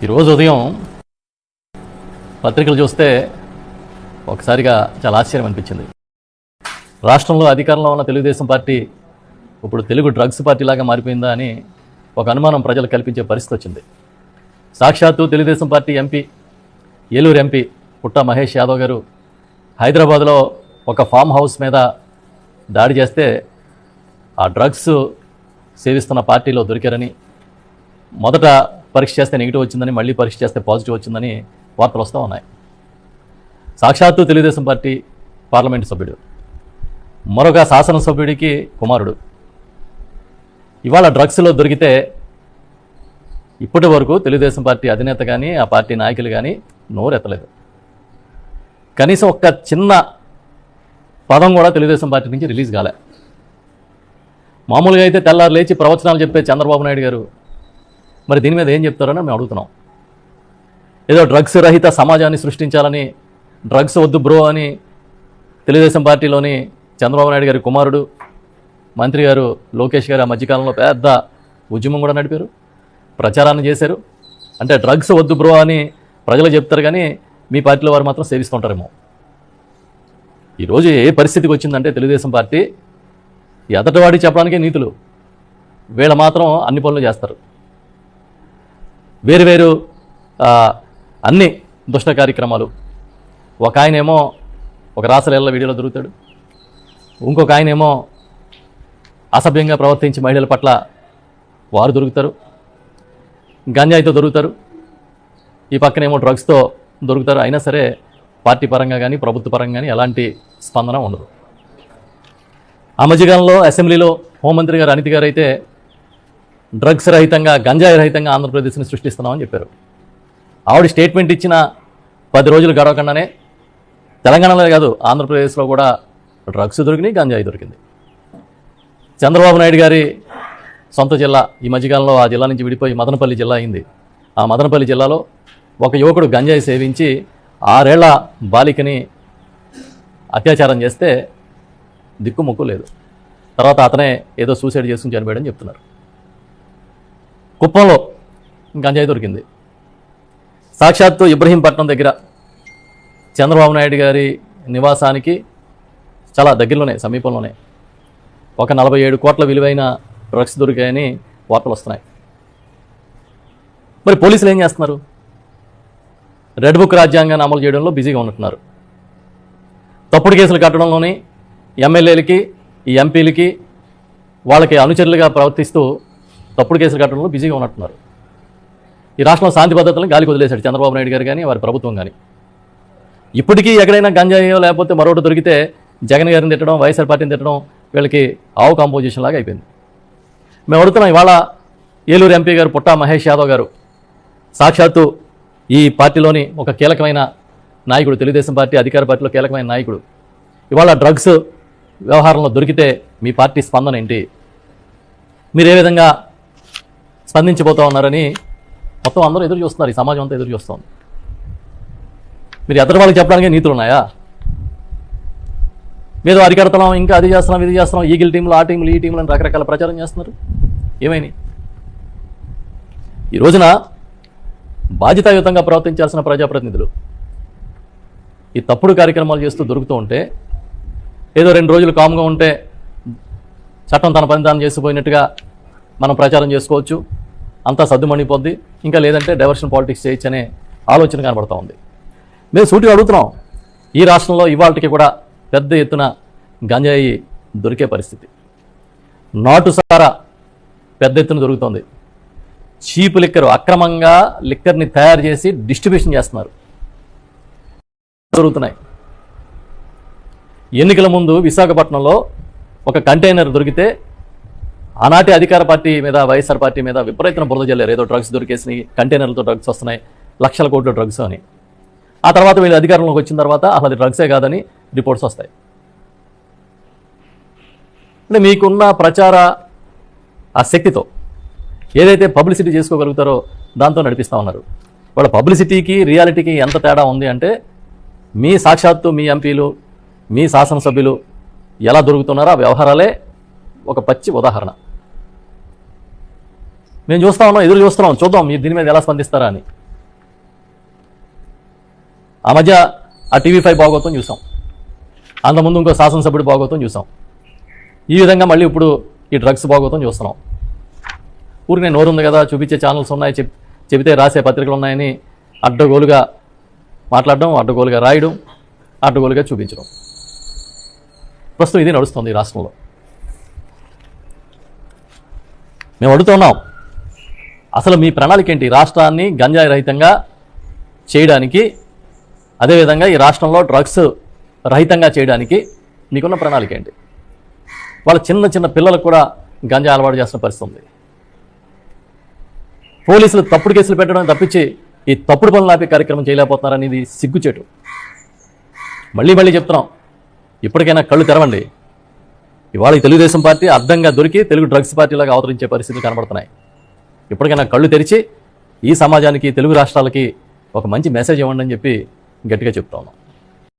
ఈరోజు ఉదయం పత్రికలు చూస్తే ఒకసారిగా చాలా ఆశ్చర్యం అనిపించింది. రాష్ట్రంలో అధికారంలో ఉన్న తెలుగుదేశం పార్టీ ఇప్పుడు తెలుగు డ్రగ్స్ పార్టీలాగా మారిపోయిందా అని ఒక అనుమానం ప్రజలు కల్పించే పరిస్థితి వచ్చింది. సాక్షాత్తు Telugu Desam party MP, Eluru MP పుట్ట మహేష్ యాదవ్ గారు హైదరాబాద్లో ఒక ఫామ్ హౌస్ మీద దాడి చేస్తే ఆ డ్రగ్స్ సేవిస్తున్న పార్టీలో దొరికారని, మొదట పరీక్ష చేస్తే నెగిటివ్ వచ్చిందని, మళ్ళీ పరీక్ష చేస్తే పాజిటివ్ వచ్చిందని వార్తలు వస్తూ ఉన్నాయి. సాక్షాత్తు తెలుగుదేశం పార్టీ పార్లమెంటు సభ్యుడు, మరొక శాసనసభ్యుడికి కుమారుడు ఇవాళ డ్రగ్స్లో దొరికితే ఇప్పటి వరకు తెలుగుదేశం పార్టీ అధినేత కానీ ఆ పార్టీ నాయకులు కానీ నోరెత్తలేదు. కనీసం ఒక్క చిన్న పదం కూడా తెలుగుదేశం పార్టీ నుంచి రిలీజ్ కాలే. మామూలుగా అయితే తెల్లారు లేచి ప్రవచనాలు చెప్పే చంద్రబాబు నాయుడు గారు మరి దీని మీద ఏం చెప్తారని మేము అడుగుతున్నాం. ఏదో డ్రగ్స్ రహిత సమాజాన్ని సృష్టించాలని, డ్రగ్స్ వద్దు బ్రో అని తెలుగుదేశం పార్టీలోని చంద్రబాబు నాయుడు గారి కుమారుడు మంత్రి గారు లోకేష్ గారు ఆ మధ్యకాలంలో పెద్ద ఉద్యమం కూడా నడిపారు, ప్రచారాన్ని చేశారు. అంటే డ్రగ్స్ వద్దు బ్రో అని ప్రజలు చెప్తారు కానీ మీ పార్టీలో వారు మాత్రం సేవిస్తుంటారేమో. ఈరోజు ఏ పరిస్థితికి వచ్చిందంటే తెలుగుదేశం పార్టీ ఎదటివాడి చెప్పడానికే నీతులు, వీళ్ళ మాత్రం అన్ని పనులు చేస్తారు. వేరు అన్ని దుష్ట కార్యక్రమాలు. ఒక ఆయనేమో ఒక రాసలీల వీడియోలో దొరుకుతాడు, ఇంకొక ఆయనేమో అసభ్యంగా ప్రవర్తించి మహిళల పట్ల వారు దొరుకుతారు, గంజాయితో దొరుకుతారు, ఈ పక్కనేమో డ్రగ్స్తో దొరుకుతారు. అయినా సరే పార్టీ పరంగా కానీ ప్రభుత్వ పరంగా కానీ ఎలాంటి స్పందన ఉండదు. ఆ మధ్యకాలంలో అసెంబ్లీలో హోంమంత్రి గారు అనిత గారు అయితే డ్రగ్స్ రహితంగా, గంజాయి రహితంగా ఆంధ్రప్రదేశ్ని సృష్టిస్తున్నామని చెప్పారు. ఆవిడ స్టేట్మెంట్ ఇచ్చిన 10 రోజులు గడవకుండానే తెలంగాణలో కాదు ఆంధ్రప్రదేశ్లో కూడా డ్రగ్స్ దొరికినాయి, గంజాయి దొరికింది. చంద్రబాబు నాయుడు గారి సొంత జిల్లా ఈ మధ్యకాలంలో ఆ జిల్లా నుంచి విడిపోయి మదనపల్లి జిల్లా అయింది. ఆ మదనపల్లి జిల్లాలో ఒక యువకుడు గంజాయి సేవించి 6 ఏళ్ల బాలికని అత్యాచారం చేస్తే దిక్కు ముక్కు లేదు. తర్వాత అతనే ఏదో సూసైడ్ చేసుకుని చనిపోయాడని చెప్తున్నారు. కుప్పంలో గంజాయి దొరికింది. సాక్షాత్తు ఇబ్రహీంపట్నం దగ్గర చంద్రబాబు నాయుడు గారి నివాసానికి చాలా దగ్గరలోనే, సమీపంలోనే ఒక 47 కోట్ల విలువైన డ్రగ్స్ దొరికాయని వార్తలు వస్తున్నాయి. మరి పోలీసులు ఏం చేస్తున్నారు? రెడ్ బుక్ రాజ్యాంగాన్ని అమలు చేయడంలో బిజీగా ఉంటున్నారు. తప్పుడు కేసులు కట్టడంలోని ఎమ్మెల్యేలకి, ఈ ఎంపీలకి, వాళ్ళకి అనుచరులుగా ప్రవర్తిస్తూ తప్పుడు కేసులు కట్టడంలో బిజీగా ఉన్నట్టున్నారు. ఈ రాష్ట్రంలో శాంతి భద్రతలను గాలికి వదిలేశాడు చంద్రబాబు నాయుడు గారు కానీ వారి ప్రభుత్వం కానీ. ఇప్పటికీ ఎక్కడైనా గంజాయో లేకపోతే మరొకటి దొరికితే జగన్ గారిని తిట్టడం, వైఎస్ఆర్ పార్టీని తిట్టడం వీళ్ళకి ఆవు కాంపోజిషన్ లాగా అయిపోయింది. మేము అడుగుతున్నాం, ఇవాళ ఏలూరు ఎంపీ గారు పుట్ట మహేష్ యాదవ్ గారు సాక్షాత్తు ఈ పార్టీలోని ఒక కీలకమైన నాయకుడు, తెలుగుదేశం పార్టీ అధికార పార్టీలో కీలకమైన నాయకుడు, ఇవాళ డ్రగ్స్ వ్యవహారంలో దొరికితే మీ పార్టీ స్పందన ఏంటి? మీరు ఏ విధంగా స్పందించబోతా ఉన్నారని మొత్తం అందరూ ఎదురు చూస్తున్నారు. ఈ సమాజం అంతా ఎదురు చూస్తుంది. మీరు ఎదురు వాళ్ళకి చెప్పడానికి నీతులు ఉన్నాయా? మీద అరికడతలం, ఇంకా అది చేస్తున్నాం, ఇది చేస్తున్నాం, ఈగిల్ టీంలు, ఆ టీంలు, ఈ టీంలు అని రకరకాల ప్రచారం చేస్తున్నారు. ఏమైనా ఈ రోజున బాధ్యతాయుతంగా ప్రవర్తించాల్సిన ప్రజాప్రతినిధులు ఈ తప్పుడు కార్యక్రమాలు చేస్తూ దొరుకుతూ ఉంటే, ఏదో 2 రోజులు కామ్గా ఉంటే చట్టం తన పని తాను చేసిపోయినట్టుగా మనం ప్రచారం చేసుకోవచ్చు, అంతా సర్దుమణిపోద్ది, ఇంకా లేదంటే డైవర్షన్ పాలిటిక్స్ చేయొచ్చు అనే ఆలోచన కనబడుతూ ఉంది. మేము సూటిగా అడుగుతున్నాం, ఈ రాష్ట్రంలో ఇవాళకి కూడా పెద్ద ఎత్తున గంజాయి దొరికే పరిస్థితి, నాటు సారా పెద్ద ఎత్తున దొరుకుతుంది. చీప్ లిక్కర్, అక్రమంగా లిక్కర్ని తయారు చేసి డిస్ట్రిబ్యూషన్ చేస్తున్నారు, దొరుకుతున్నాయి. ఎన్నికల ముందు విశాఖపట్నంలో ఒక కంటైనర్ దొరికితే ఆనాటి అధికార పార్టీ మీద, వైఎస్ఆర్ పార్టీ మీద విపరీతమైన బురద జల్లారు. ఏదో డ్రగ్స్ దొరికేసినాయి, కంటైనర్లతో డ్రగ్స్ వస్తున్నాయి, లక్షల కోట్ల డ్రగ్స్ అని. ఆ తర్వాత వీళ్ళు అధికారంలోకి వచ్చిన తర్వాత అసలు అది డ్రగ్సే కాదని రిపోర్ట్స్ వస్తాయి. అంటే మీకున్న ప్రచార ఆ శక్తితో ఏదైతే పబ్లిసిటీ చేసుకోగలుగుతారో దాంతో నడిపిస్తూ ఉన్నారు. వాళ్ళ పబ్లిసిటీకి రియాలిటీకి ఎంత తేడా ఉంది అంటే, మీ సాక్షాత్తు మీ ఎంపీలు, మీ శాసనసభ్యులు ఎలా దొరుకుతున్నారో ఆ వ్యవహారాలే ఒక పచ్చి ఉదాహరణ. మేము చూస్తా ఉన్నాం, ఎదురు చూస్తున్నాం, చూద్దాం మీరు దీని మీద ఎలా స్పందిస్తారా అని. ఆ మధ్య ఆ TV5 భాగవతం చూసాం, అంతకుముందు ఇంకో శాసనసభ్యుడి భాగవతం చూసాం, ఈ విధంగా మళ్ళీ ఇప్పుడు ఈ డ్రగ్స్ భాగవతం చూస్తున్నాం. ఊరికి నేను నోరు ఉంది కదా, చూపించే ఛానల్స్ ఉన్నాయి, చెబితే రాసే పత్రికలు ఉన్నాయని అడ్డగోలుగా మాట్లాడడం, అడ్డగోలుగా రాయడం, అడ్డగోలుగా చూపించడం. ప్రస్తుతం ఇది నడుస్తుంది ఈ రాష్ట్రంలో. మేము అడుగుతున్నాం, అసలు మీ ప్రణాళిక ఏంటి? రాష్ట్రాన్ని గంజాయి రహితంగా చేయడానికి, అదేవిధంగా ఈ రాష్ట్రంలో డ్రగ్స్ రహితంగా చేయడానికి మీకున్న ప్రణాళిక ఏంటి? వాళ్ళ చిన్న చిన్న పిల్లలకు కూడా గంజాయి అలవాటు చేస్తున్న పరిస్థితి ఉంది. పోలీసులు తప్పుడు కేసులు పెట్టడం తప్పించి ఈ తప్పుడు పనులు ఆపే కార్యక్రమం చేయలేకపోతున్నారనేది సిగ్గుచేటు. మళ్ళీ చెప్తున్నాం, ఇప్పటికైనా కళ్ళు తెరవండి. ఇవాళ ఈ తెలుగుదేశం పార్టీ అడ్డంగా దొరికి తెలుగు డ్రగ్స్ పార్టీలాగా అవతరించే పరిస్థితులు కనబడుతున్నాయి. ఇప్పటికైనా కళ్ళు తెరిచి ఈ సమాజానికి, తెలుగు రాష్ట్రాలకి ఒక మంచి మెసేజ్ ఇవ్వండి అని చెప్పి గట్టిగా చెప్తా ఉన్నాం.